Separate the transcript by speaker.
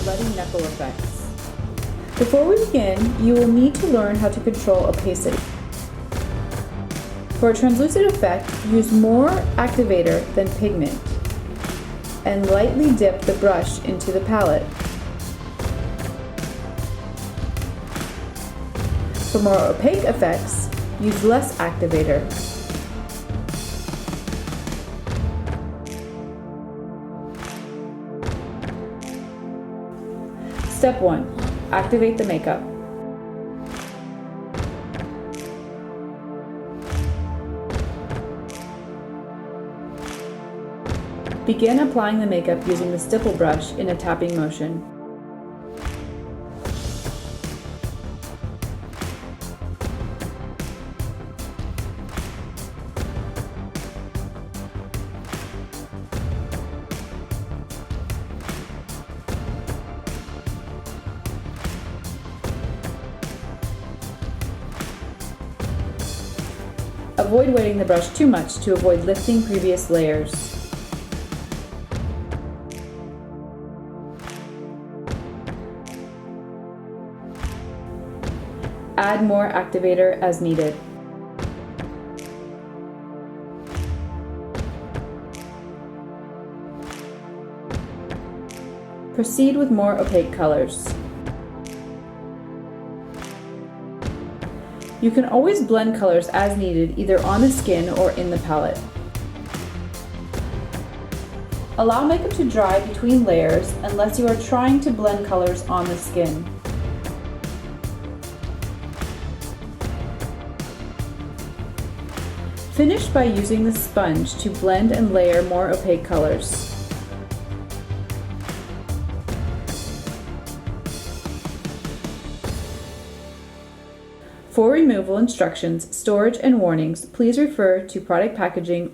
Speaker 1: bloody knuckle effects. Before we begin, you will need to learn how to control opacity. For a translucent effect, use more activator than pigment and lightly dip the brush into the palette. For more opaque effects, use less activator. Step 1. Activate the makeup. Begin applying the makeup using the stipple brush in a tapping motion. Avoid wetting the brush too much to avoid lifting previous layers. Add more activator as needed. Proceed with more opaque colors. You can always blend colors as needed, either on the skin or in the palette. Allow makeup to dry between layers unless you are trying to blend colors on the skin. Finish by using the sponge to blend and layer more opaque colors. For removal instructions, storage, and warnings, please refer to product packaging